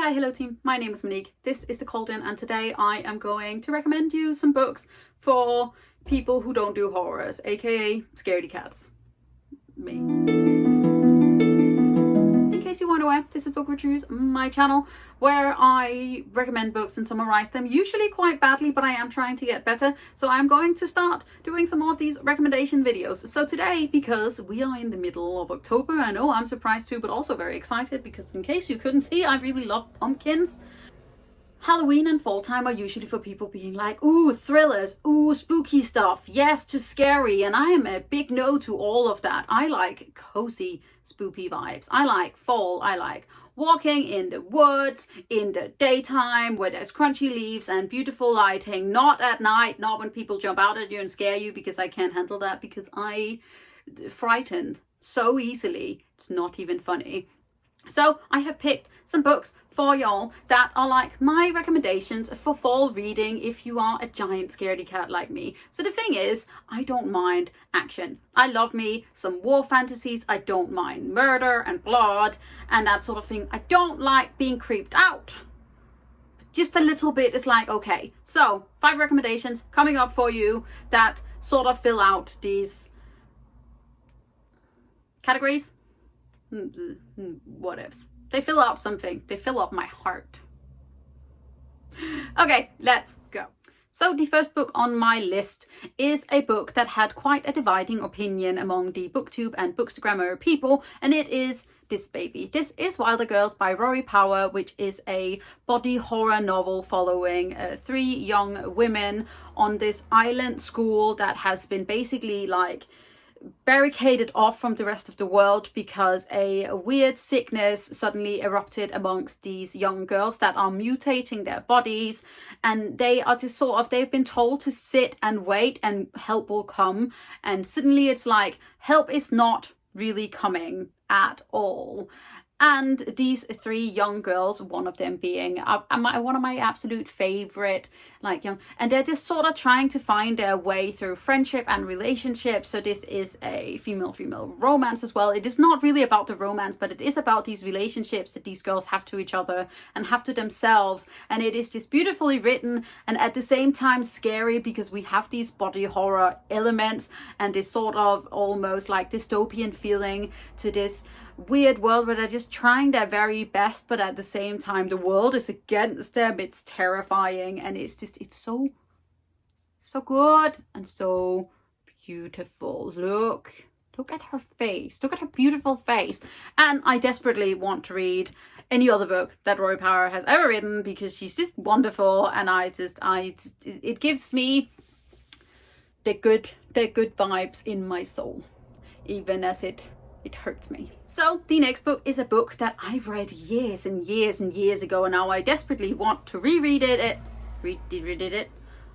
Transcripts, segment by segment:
Hi, hello team, my name is Monique, this is the Cauldron, and today I am going to recommend you some books for people who don't do horrors, aka Scardy-Cats. Me. In case you weren't aware, this is BookWitch Recommends, my channel, where I recommend books and summarize them, usually quite badly, but I am trying to get better, so I'm going to start doing some more of these recommendation videos. So today, because we are in the middle of October, I know I'm surprised too, but also very excited, because in case you couldn't see, I really love pumpkins. Halloween and fall time are usually for people being like, ooh, thrillers, ooh, spooky stuff, yes to scary, and I am a big no to all of that. I like cozy, spoopy vibes. I like fall, I like walking in the woods, in the daytime, where there's crunchy leaves and beautiful lighting, not at night, not when people jump out at you and scare you, because I can't handle that, because I frightened so easily, it's not even funny. So I have picked some books for y'all that are like my recommendations for fall reading if you are a giant scaredy cat like me. So the thing is, I don't mind action. I love me some war fantasies. I don't mind murder and blood and that sort of thing. I don't like being creeped out. Just a little bit is like, okay. So 5 recommendations coming up for you that sort of fill out these categories. What ifs. They fill out something. They fill up my heart. Okay, let's go. So the first book on my list is a book that had quite a dividing opinion among the Booktube and Bookstagrammer people, and it is this baby. This is Wilder Girls by Rory, which is a body horror novel following 3 young women on this island school that has been basically like barricaded off from the rest of the world because a weird sickness suddenly erupted amongst these young girls that are mutating their bodies, and they are just sort of, they've been told to sit and wait and help will come, and suddenly it's like help is not really coming at all. And these 3 young girls, one of them being one of my absolute favorite, like young, and they're just sort of trying to find their way through friendship and relationships. So this is a female romance as well. It is not really about the romance, but it is about these relationships that these girls have to each other and have to themselves. And it is just beautifully written and at the same time scary, because we have these body horror elements and this sort of almost like dystopian feeling to this weird world where they're just trying their very best, but at the same time the world is against them. It's terrifying, and it's just, it's so good and so beautiful. Look at her face, look at her beautiful face. And I desperately want to read any other book that Rory Power has ever written, because she's just wonderful, and it gives me the good vibes in my soul, even as it hurts me. So the next book is a book that I've read years and years and years ago, and now I desperately want to reread it.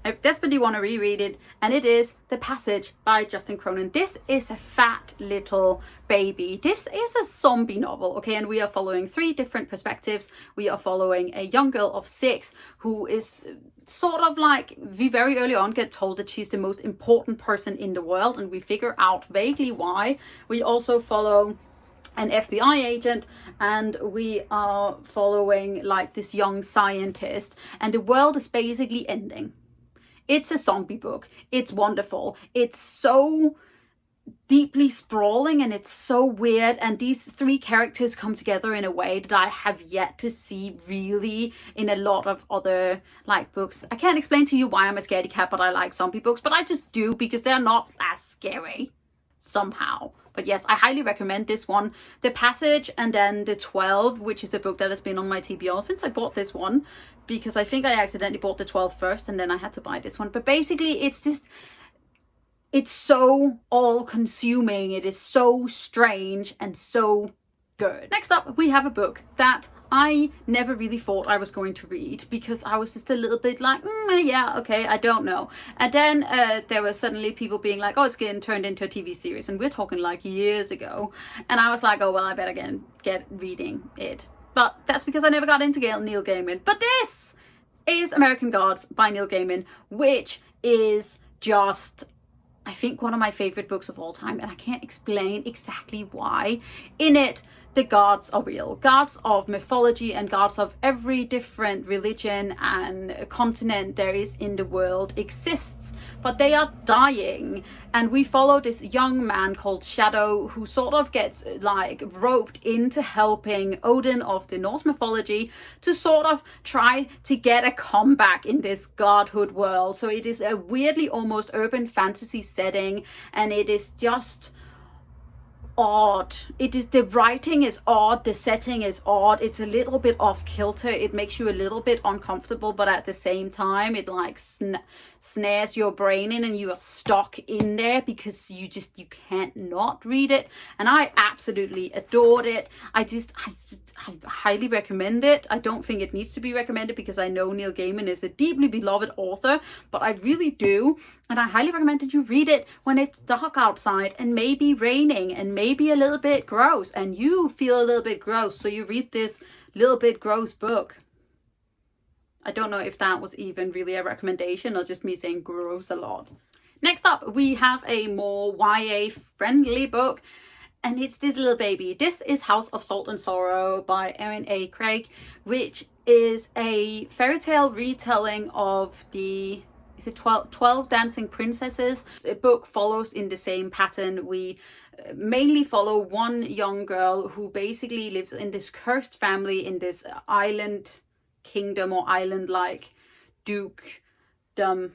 I desperately want to reread it, and it is The Passage by Justin Cronin. This is a fat little baby. This is a zombie novel, okay, and we are following 3 different perspectives. We are following a young girl of 6 who is sort of like, we very early on get told that she's the most important person in the world, and we figure out vaguely why. We also follow an FBI agent, and we are following like this young scientist, and the world is basically ending. It's a zombie book. It's wonderful. It's so deeply sprawling and it's so weird, and these 3 characters come together in a way that I have yet to see really in a lot of other like books. I can't explain to you why I'm a scaredy cat, but I like zombie books, but I just do, because they're not as scary somehow. But yes, I highly recommend this one, The Passage, and then The 12, which is a book that has been on my TBR since I bought this one, because I think I accidentally bought The 12 first and then I had to buy this one. But basically it's just, it's so all-consuming. It is so strange and so good. Next up, we have a book that I never really thought I was going to read, because I was just a little bit like, yeah, okay, I don't know. And then there were suddenly people being like, oh, it's getting turned into a TV series, and we're talking like years ago. And I was like, oh, well, I better get reading it. But that's because I never got into Neil Gaiman. But this is American Gods by Neil Gaiman, which is just, I think, one of my favorite books of all time, and I can't explain exactly why. In it, the gods are real. Gods of mythology and gods of every different religion and continent there is in the world exists, but they are dying. And we follow this young man called Shadow, who sort of gets like roped into helping Odin of the Norse mythology to sort of try to get a comeback in this godhood world. So it is a weirdly almost urban fantasy setting, and it is just odd. The writing is odd, the setting is odd, it's a little bit off kilter, it makes you a little bit uncomfortable, but at the same time it like snares your brain in and you are stuck in there because you can't not read it. And I absolutely adored it. I highly recommend it. I don't think it needs to be recommended because I know Neil Gaiman is a deeply beloved author, but I really do. And I highly recommend that you read it when it's dark outside and maybe raining and maybe a little bit gross, and you feel a little bit gross, so you read this little bit gross book. I don't know if that was even really a recommendation or just me saying gross a lot. Next up, we have a more YA friendly book, and it's this little baby. This is House of Salt and Sorrow by Erin A. Craig, which is a fairy tale retelling of the 12 Dancing Princesses. The book follows in the same pattern. We mainly follow one young girl who basically lives in this cursed family in this island kingdom or island like dukedom.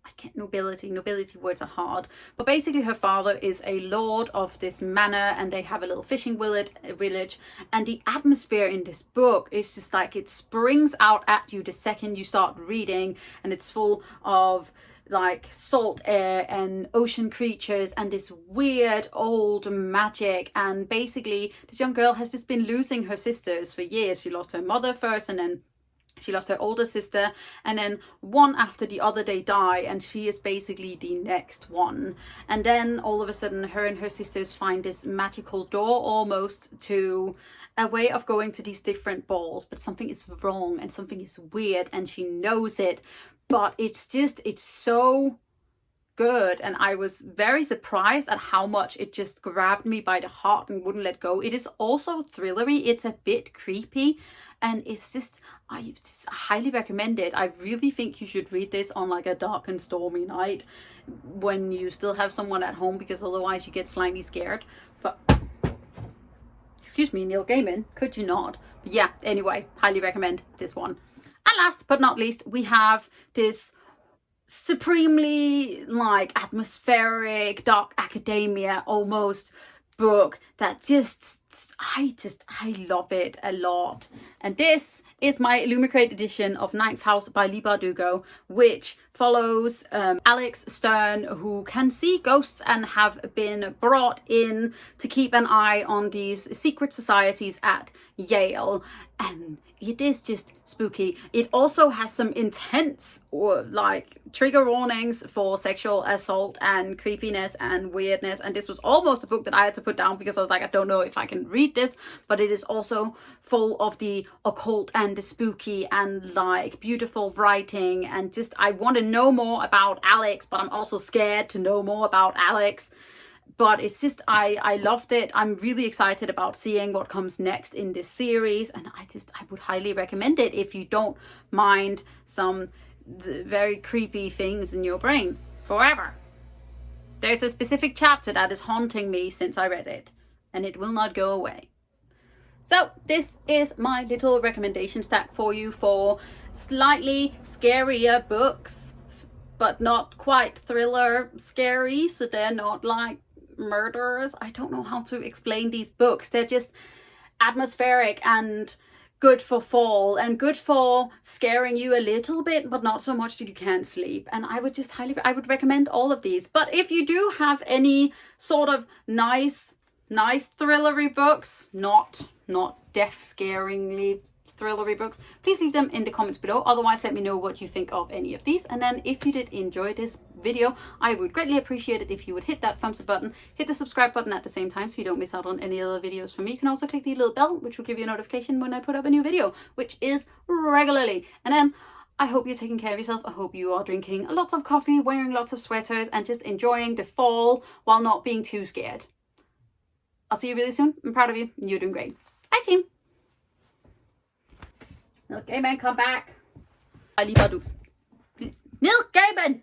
I can't, nobility words are hard, but basically her father is a lord of this manor and they have a little fishing village, and the atmosphere in this book is just like it springs out at you the second you start reading, and it's full of like salt air and ocean creatures and this weird old magic. And basically this young girl has just been losing her sisters for years. She lost her mother first, and then she lost her older sister, and then one after the other they die, and she is basically the next one. And then all of a sudden her and her sisters find this magical door almost to a way of going to these different balls, but something is wrong and something is weird and she knows it. But it's so good, and I was very surprised at how much it just grabbed me by the heart and wouldn't let go. It is also thrillery, it's a bit creepy, and it's just, I highly recommend it. I really think you should read this on like a dark and stormy night when you still have someone at home, because otherwise you get slightly scared. But excuse me, Neil Gaiman, could you not? But yeah, anyway, highly recommend this one. And last but not least, we have this supremely like atmospheric dark academia almost book that I love it a lot. And this is my Illumicrate edition of Ninth House by Leigh Bardugo, which follows Alex Stern, who can see ghosts and have been brought in to keep an eye on these secret societies at Yale. And it is just spooky. It also has some intense like trigger warnings for sexual assault and creepiness and weirdness. And this was almost a book that I had to put down because I was like, I don't know if I can read this, but it is also full of the occult and the spooky and like beautiful writing, and just I want to know more about Alex, but I'm also scared to know more about Alex. But it's just, I loved it. I'm really excited about seeing what comes next in this series, and I would highly recommend it if you don't mind some very creepy things in your brain forever. There's a specific chapter that is haunting me since I read it, and it will not go away. So this is my little recommendation stack for you for slightly scarier books, but not quite thriller scary, so they're not like murderers. I don't know how to explain these books. They're just atmospheric and good for fall and good for scaring you a little bit, but not so much that you can't sleep. And I would recommend all of these. But if you do have any sort of nice thrillery books, not death scaringly thrillery books, please leave them in the comments below. Otherwise, let me know what you think of any of these. And then if you did enjoy this video, I would greatly appreciate it if you would hit that thumbs up button, hit the subscribe button at the same time so you don't miss out on any other videos from me. You can also click the little bell, which will give you a notification when I put up a new video, which is regularly. And then I hope you're taking care of yourself. I hope you are drinking lots of coffee, wearing lots of sweaters, and just enjoying the fall while not being too scared. I'll see you really soon. I'm proud of you. You're doing great. Bye, team. Neil Gaiman, come back. I leave Bardugo. Neil Gaiman!